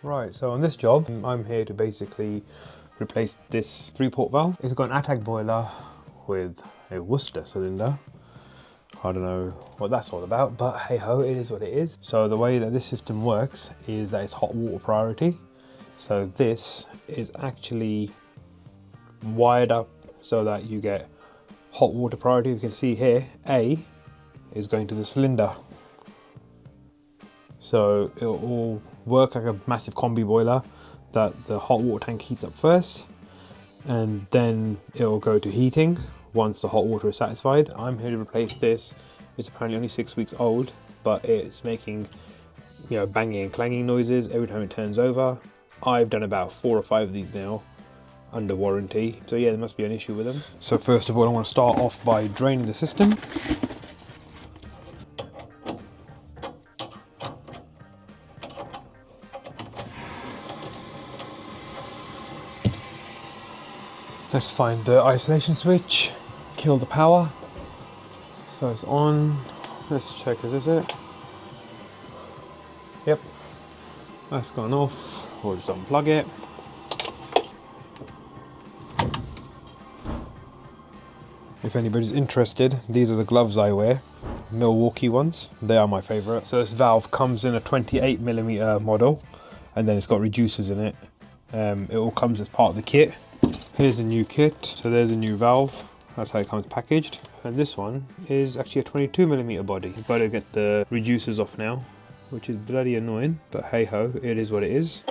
Right, so on this job, I'm here to basically replace this 3-port valve. It's got an ATAG boiler with a Worcester cylinder. I don't know what that's all about, but hey ho, it is what it is. So the way that this system works is that it's hot water priority. So this is actually wired up so that you get hot water priority. You can see here, A is going to the cylinder. So it'll all work like a massive combi boiler that the hot water tank heats up first, and then it'll go to heating once the hot water is satisfied. I'm here to replace this. It's apparently only 6 weeks old, but it's making, you know, banging and clanging noises every time it turns over. I've done about 4 or 5 of these now under warranty. So yeah, there must be an issue with them. So first of all, I want to start off by draining the system. Let's find the isolation switch, kill the power. So it's on. Let's check, is this it? Yep, that's gone off. We'll just unplug it. If anybody's interested, these are the gloves I wear, Milwaukee ones. They are my favorite. So this valve comes in a 28mm model, and then it's got reducers in it. It all comes as part of the kit. Here's a new kit. So there's a new valve. That's how it comes packaged. And this one is actually a 22mm body. You've got to get the reducers off now, which is bloody annoying, but hey ho, it is what it is.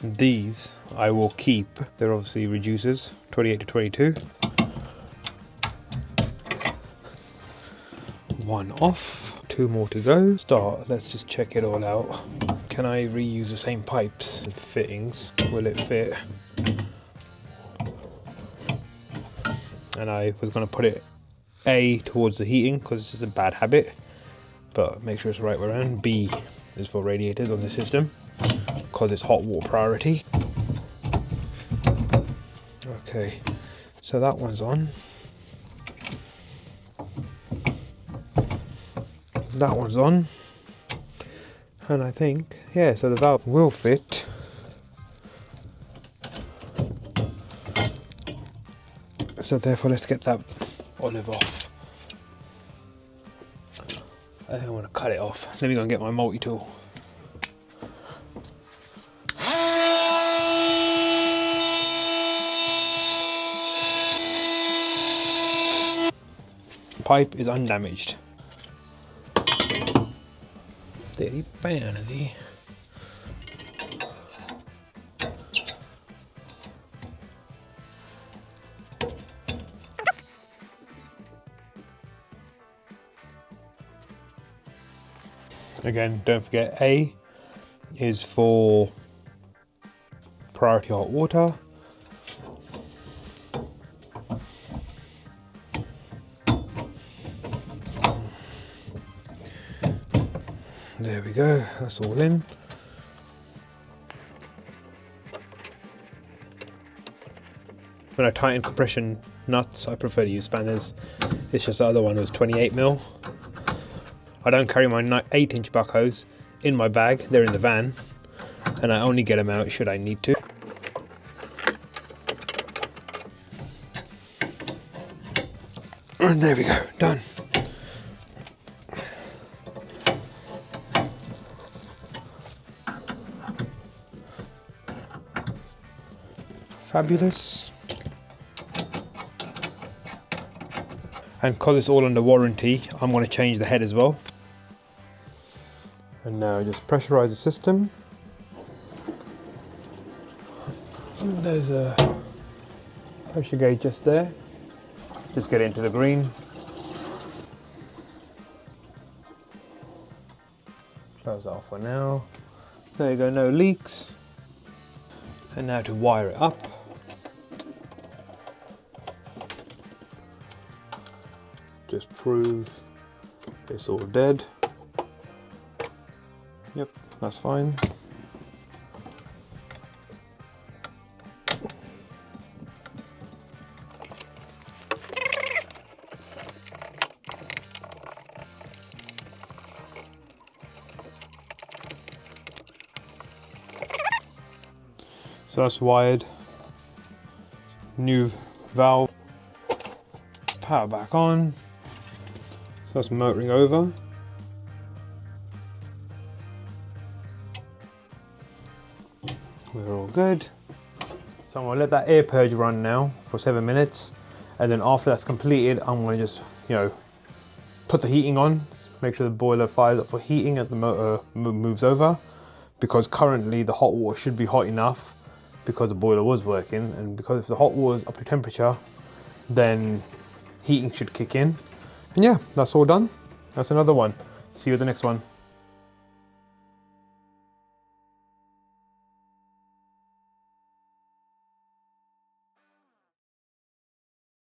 These I will keep. They're obviously reducers, 28 to 22. One off, 2 more to go. Start, let's just check it all out. Can I reuse the same pipes and fittings? Will it fit? And I was going to put it A towards the heating because it's just a bad habit, but make sure it's the right way around. B is for radiators on the system, because it's hot water priority. Okay, so that one's on. That one's on. And I think, yeah, so the valve will fit. So therefore, let's get that olive off. I think I want to cut it off. Let me go and get my multi-tool. Pipe is undamaged. Steady vanity. Again, don't forget A is for priority hot water. There we go, that's all in. When I tighten compression nuts, I prefer to use spanners. It's just the other one was 28mm. I don't carry my 8-inch buckos in my bag, they're in the van, and I only get them out should I need to. And there we go, done. Fabulous. And because it's all under warranty, I'm going to change the head as well. And now just pressurize the system. There's a pressure gauge just there. Just get into the green. Close that off for now. There you go, no leaks. And now to wire it up. just prove it's all dead. Yep, that's fine. So that's wired. New valve. Power back on. So that's motoring over. We're all good. So I'm gonna let that air purge run now for 7 minutes. And then after that's completed, I'm gonna just, put the heating on. Make sure the boiler fires up for heating and the motor moves over. Because currently the hot water should be hot enough because the boiler was working, and because if the hot water is up to temperature, then heating should kick in. And yeah, that's all done. That's another one. See you at the next one.